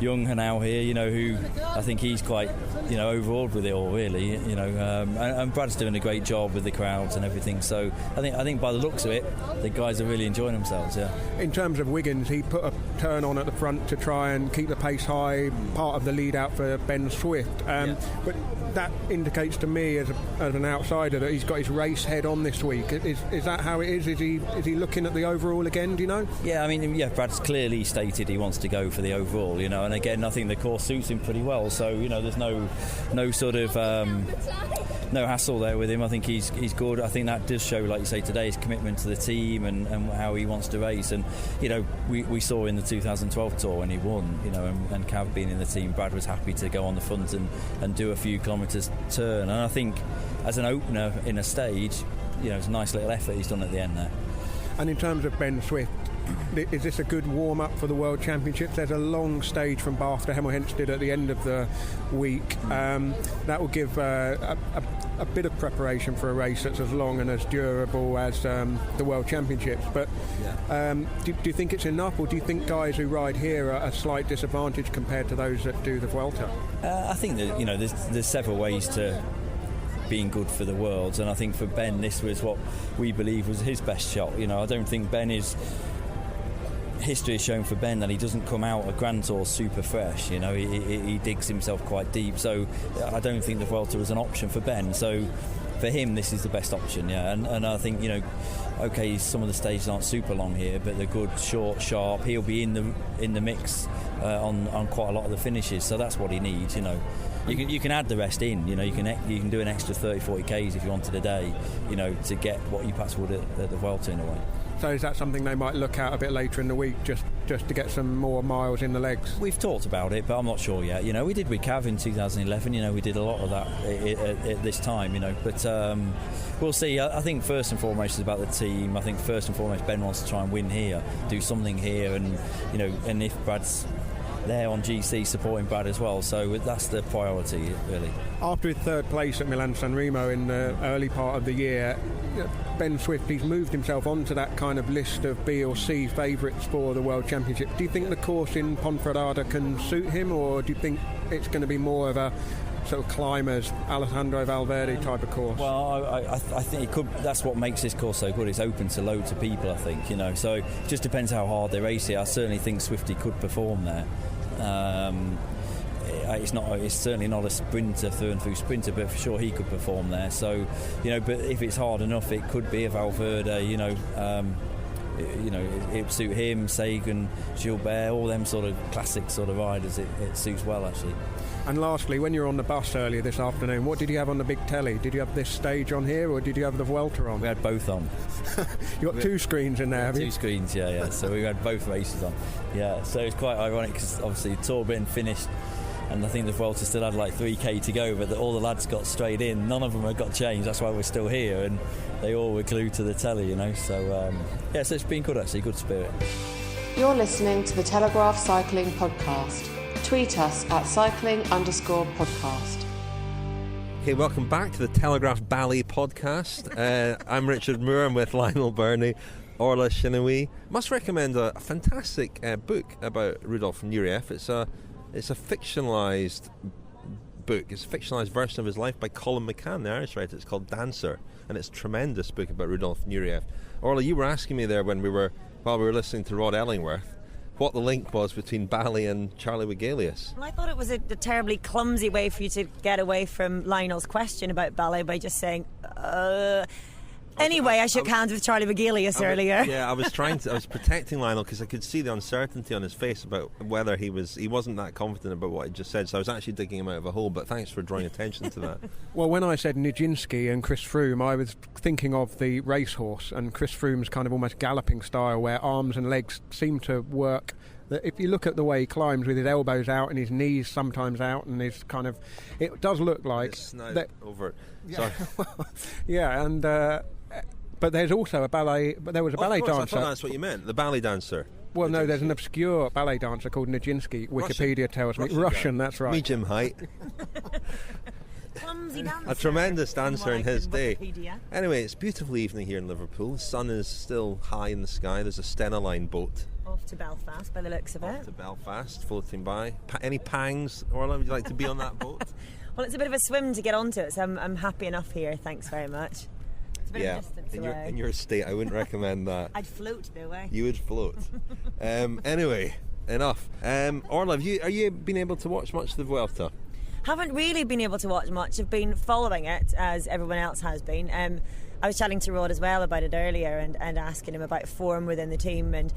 young Chennaoui here, who I think he's quite overawed with it all, really, and Brad's doing a great job with the crowds and everything, so I think by the looks of it the guys are really enjoying themselves. In terms of Wiggins, he put a turn on at the front to try and keep the pace high, part of the lead out for Ben Swift, but that indicates to me as an outsider that he's got his race head on this week. Is that how it is? Is he looking at the overall again, do you know? Yeah, I mean, Brad's clearly stated he wants to go for the overall, and again I think the course suits him pretty well, so there's no sort of no hassle there with him. I think he's good. I think that does show, like you say, today his commitment to the team and how he wants to race, and we saw in the 2012 Tour when he won, and Cav being in the team, Brad was happy to go on the front and do a few kilometres turn, and I think as an opener in a stage, it's a nice little effort he's done at the end there. And in terms of Ben Swift, is this a good warm-up for the World Championships? There's a long stage from Bath to Hemel Hempstead at the end of the week. That will give a bit of preparation for a race that's as long and as durable as the World Championships. But do you think it's enough, or do you think guys who ride here are a slight disadvantage compared to those that do the Vuelta? I think that there's several ways to being good for the Worlds, and I think for Ben this was what we believe was his best shot. I don't think Ben is... History has shown for Ben that he doesn't come out at Grand Tour super fresh. He digs himself quite deep. So I don't think the Vuelta was an option for Ben. So for him, this is the best option. Yeah, and I think okay, some of the stages aren't super long here, but they're good, short, sharp. He'll be in the mix on quite a lot of the finishes. So that's what he needs. You can add the rest in. You can do an extra 30-40 k's if you wanted a day. To get what you perhaps would at the Vuelta in a way. So is that something they might look at a bit later in the week, just to get some more miles in the legs? We've talked about it, but I'm not sure yet. We did with Cav in 2011. We did a lot of that at this time. But we'll see. I think first and foremost is about the team. I think first and foremost Ben wants to try and win here, do something here, and and if Brad's there on GC supporting Brad as well, so that's the priority really. After his third place at Milan-San Remo in the early part of the year, Ben Swift, he's moved himself onto that kind of list of B or C favourites for the World Championship. Do you think the course in Ponferrada can suit him, or do you think it's going to be more of a sort of climbers, Alejandro Valverde type of course? Well, I think it could. That's what makes this course so good. It's open to loads of people, I think. So it just depends how hard they race it. I certainly think Swifty could perform there. It's certainly not a sprinter through and through sprinter, but for sure he could perform there. So, but if it's hard enough, it could be a Valverde. It suit him, Sagan, Gilbert, all them sort of classic sort of riders. It suits well, actually. And lastly, when you were on the bus earlier this afternoon, what did you have on the big telly? Did you have this stage on here, or did you have the Vuelta on? We had both on. You got two screens in there, have you? Two screens, yeah. So we had both races on. Yeah, so it's quite ironic because obviously Tour Britain finished, and I think the Vuelta still had like 3k to go, but all the lads got straight in. None of them had got changed. That's why we're still here, and they all were glued to the telly, So so it's been good, actually, good spirit. You're listening to the Telegraph Cycling Podcast. Tweet us at cycling_podcast. Okay, welcome back to the Telegraph Bally podcast. I'm Richard Moore. I'm with Lionel, Birnie, Orla, Chennaoui. Must recommend a fantastic book about Rudolf Nureyev. It's a fictionalised book. It's a fictionalised version of his life by Colin McCann, the Irish writer. It's called Dancer, and it's a tremendous book about Rudolf Nureyev. Orla, you were asking me there while we were listening to Rod Ellingworth, what the link was between Bally and Charlie Wigelius. Well, I thought it was a terribly clumsy way for you to get away from Lionel's question about Bally by just saying, Anyway, I shook hands with Charlie Wigelius earlier. Yeah, I was protecting Lionel because I could see the uncertainty on his face about whether he wasn't that confident about what he just said, so I was actually digging him out of a hole, but thanks for drawing attention to that. Well, when I said Nijinsky and Chris Froome, I was thinking of the racehorse and Chris Froome's kind of almost galloping style where arms and legs seem to work. If you look at the way he climbs with his elbows out and his knees sometimes out and his kind of... It does look like... over. Yeah. Yeah, and... but there's also a ballet... But there was a ballet dancer. I thought that's what you meant, the ballet dancer. Well, no, there's an obscure ballet dancer called Nijinsky, Wikipedia tells me. Russian, that's right. Medium height. Clumsy dancer. A tremendous dancer in his day. Wikipedia. Anyway, it's a beautiful evening here in Liverpool. The sun is still high in the sky. There's a Stena Line boat. Off to Belfast, by the looks of it. Off to Belfast, floating by. Any pangs, Orla? Would you like to be on that boat? Well, it's a bit of a swim to get onto it, so I'm happy enough here. Thanks very much. It's a bit of a distance away. In your state, I wouldn't recommend that. I'd float though, eh? You would float. Anyway, enough. Orla, are you been able to watch much of the Vuelta? Haven't really been able to watch much. I've been following it as everyone else has been. I was chatting to Rod as well about it earlier and asking him about form within the team, and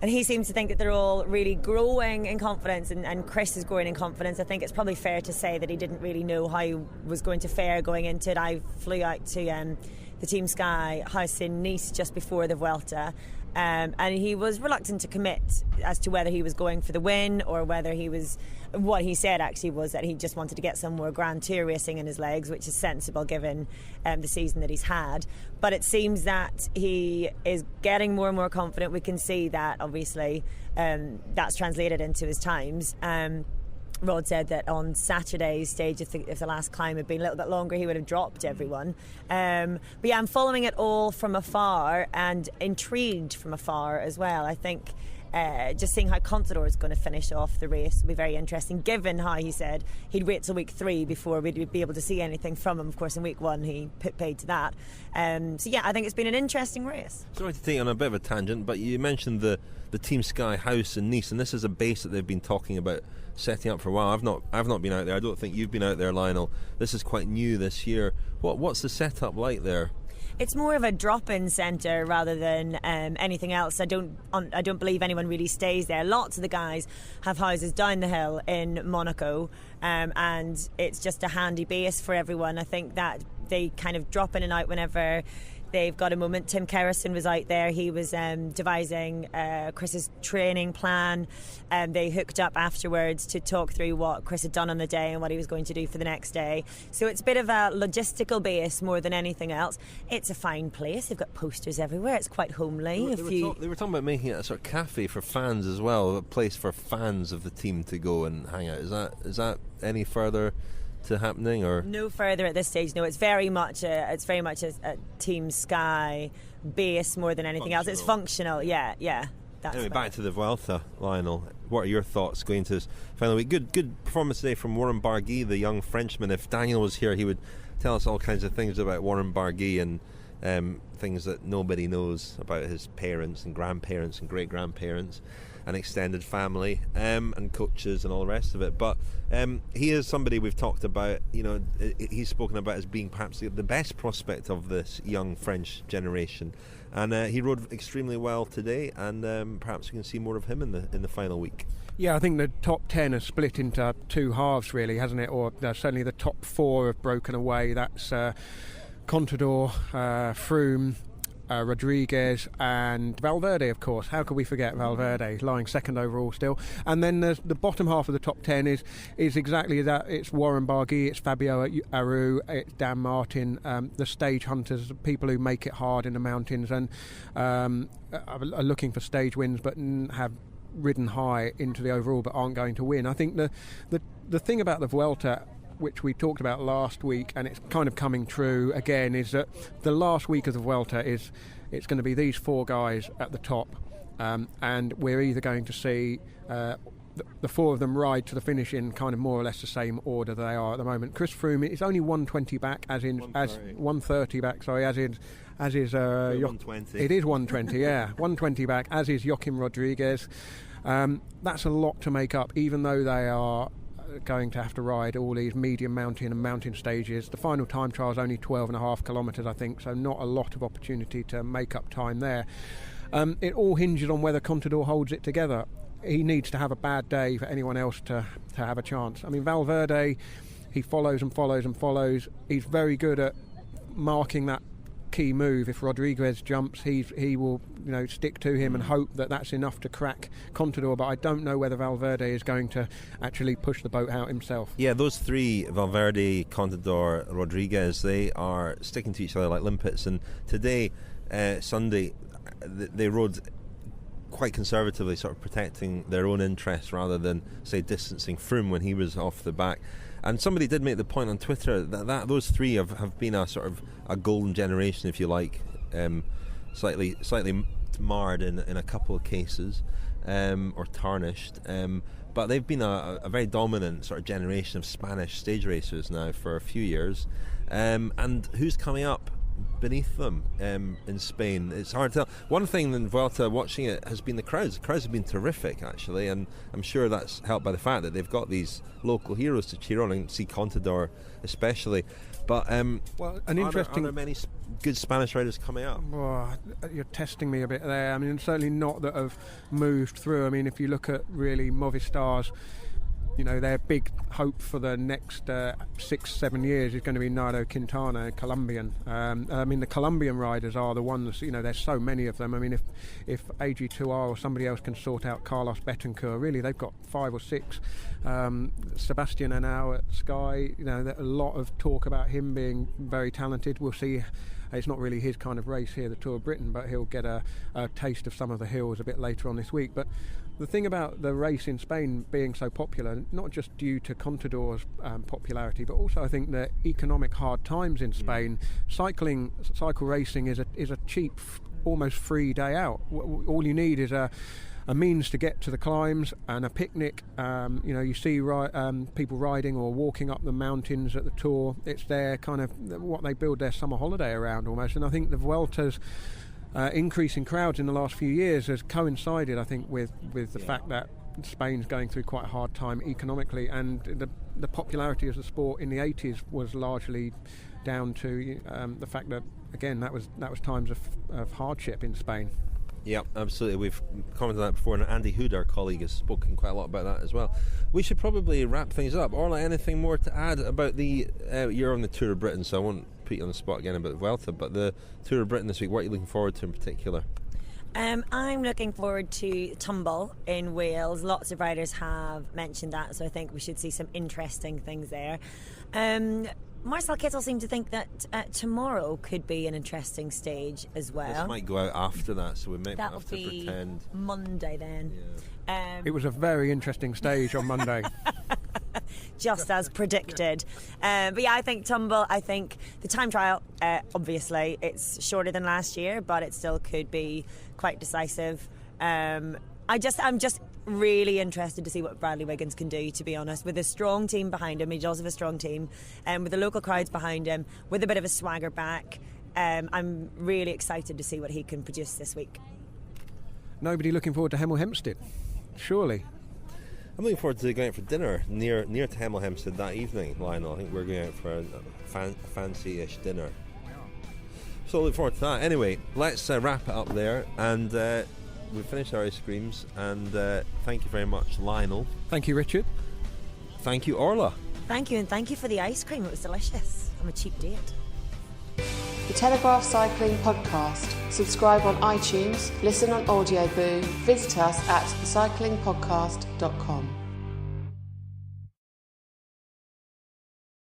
he seems to think that they're all really growing in confidence, and Chris is growing in confidence. I think it's probably fair to say that he didn't really know how he was going to fare going into it. I flew out to the Team Sky house in Nice just before the Vuelta, and he was reluctant to commit as to whether he was going for the win or whether he was... What he said actually was that he just wanted to get some more Grand Tour racing in his legs, which is sensible given the season that he's had. But it seems that he is getting more and more confident. We can see that, obviously, that's translated into his times. Rod said that on Saturday's stage, if the last climb had been a little bit longer, he would have dropped everyone. But yeah, I'm following it all from afar and intrigued from afar as well. I think just seeing how Contador is going to finish off the race will be very interesting, given how he said he'd wait till week 3 before we'd be able to see anything from him. Of course, in week 1 he paid to that. So yeah, I think it's been an interesting race. Sorry to take on a bit of a tangent, but you mentioned the Team Sky house in Nice, and this is a base that they've been talking about setting up for a while. I've not been out there. I don't think you've been out there, Lionel. This is quite new this year. What's the setup like there? It's more of a drop-in centre rather than anything else. I don't believe anyone really stays there. Lots of the guys have houses down the hill in Monaco, and it's just a handy base for everyone. I think that they kind of drop in and out whenever they've got a moment. Tim Kerrison was out there. He was devising Chris's training plan. They hooked up afterwards to talk through what Chris had done on the day and what he was going to do for the next day. So it's a bit of a logistical base more than anything else. It's a fine place. They've got posters everywhere. It's quite homely. They were talking about making it a sort of cafe for fans as well, a place for fans of the team to go and hang out. Is that any further to happening, or no further at this stage? No, it's very much a Team Sky base more than anything else. It's functional. Yeah. That's anyway, back to the Vuelta, Lionel. What are your thoughts going to this final week? Good performance today from Warren Barguil, the young Frenchman. If Daniel was here, he would tell us all kinds of things about Warren Barguil and things that nobody knows about his parents and grandparents and great-grandparents. an extended family and coaches and all the rest of it. But he is somebody we've talked about. He's spoken about as being perhaps the best prospect of this young French generation. And he rode extremely well today, and perhaps we can see more of him in the final week. Yeah, I think the top 10 has split into two halves, really, hasn't it? Or certainly the top 4 have broken away. That's Contador, Froome, Rodriguez and Valverde, of course. How could we forget Valverde, lying second overall still? And then the bottom half of the top 10 is exactly that. It's Warren Barguil, it's Fabio Aru, it's Dan Martin, the stage hunters, the people who make it hard in the mountains and are looking for stage wins but have ridden high into the overall but aren't going to win. I think the thing about the Vuelta, which we talked about last week, and it's kind of coming true again, is that the last week of the Vuelta it's going to be these 4 guys at the top, and we're either going to see the 4 of them ride to the finish in kind of more or less the same order they are at the moment. Chris Froome is only 120 back, as 130 back. Sorry, as is 120. It is 120, yeah, 120 back, as is Joaquim Rodriguez. That's a lot to make up, even though they are going to have to ride all these medium mountain and mountain stages. The final time trial is only 12.5 kilometres, I think, so not a lot of opportunity to make up time there. It all hinges on whether Contador holds it together. He needs to have a bad day for anyone else to have a chance. I mean, Valverde, he follows and follows and follows. He's very good at marking that key move. If Rodriguez jumps, he will stick to him and hope that that's enough to crack Contador, but I don't know whether Valverde is going to actually push the boat out himself. Yeah, those 3, Valverde, Contador, Rodriguez, they are sticking to each other like limpets, and today, Sunday, they rode quite conservatively, sort of protecting their own interests rather than, say, distancing Froome when he was off the back. And somebody did make the point on Twitter that those 3 have been a sort of a golden generation, if you like, slightly marred in a couple of cases, or tarnished. But they've been a very dominant sort of generation of Spanish stage racers now for a few years. And who's coming up beneath them in Spain? It's hard to tell. One thing in Vuelta, watching it, has been the crowds. The crowds have been terrific, actually, and I'm sure that's helped by the fact that they've got these local heroes to cheer on, and see Contador especially. But are there many good Spanish riders coming up? Oh, you're testing me a bit there. I mean, certainly not that have moved through. I mean, if you look at really Movistar's, their big hope for the next 6-7 years is going to be Nairo Quintana, Colombian. I mean, the Colombian riders are the ones, there's so many of them. I mean, if AG2R or somebody else can sort out Carlos Betancourt, really, they've got 5 or 6. Sebastian Henao at Sky, a lot of talk about him being very talented. We'll see. It's not really his kind of race here, the Tour of Britain, but he'll get a taste of some of the hills a bit later on this week. But the thing about the race in Spain being so popular, not just due to Contador's popularity, but also I think the economic hard times in Spain. Cycle racing is a cheap, almost free day out. All you need is a means to get to the climbs and a picnic. You see people riding or walking up the mountains at the Tour. It's their kind of what they build their summer holiday around almost. And I think the Vuelta's increase in crowds in the last few years has coincided, I think, with the fact that Spain's going through quite a hard time economically, and the popularity of the sport in the 80s was largely down to the fact that, again, that was times of hardship in Spain. Yeah, absolutely. We've commented on that before, and Andy Hood, our colleague, has spoken quite a lot about that as well. We should probably wrap things up. Orla, anything more to add about you're on the Tour of Britain, so I won't put you on the spot again about the Vuelta, but the Tour of Britain this week, what are you looking forward to in particular? I'm looking forward to Tumble in Wales. Lots of riders have mentioned that, so I think we should see some interesting things there. Marcel Kittel seemed to think that tomorrow could be an interesting stage as well. This might go out after that, so we might That'll have to be pretend. Monday then. Yeah. It was a very interesting stage on Monday. Just as predicted. But yeah, I think Tumble, I think the time trial, obviously, it's shorter than last year, but it still could be quite decisive. I'm just really interested to see what Bradley Wiggins can do, to be honest, with a strong team behind him. He does have a strong team, with the local crowds behind him, with a bit of a swagger back. I'm really excited to see what he can produce this week. Nobody looking forward to Hemel Hempstead? surely. I'm looking forward to going out for dinner near to Hemel Hempstead that evening, Lionel. I think we're going out for a fancy-ish dinner. So I look forward to that. Anyway, let's wrap it up there, and we've finished our ice creams, and thank you very much, Lionel. Thank you, Richard. Thank you, Orla. Thank you, and thank you for the ice cream. It was delicious. I'm a cheap date. The Telegraph Cycling Podcast. Subscribe on iTunes, listen on Audioboo, visit us at thecyclingpodcast.com.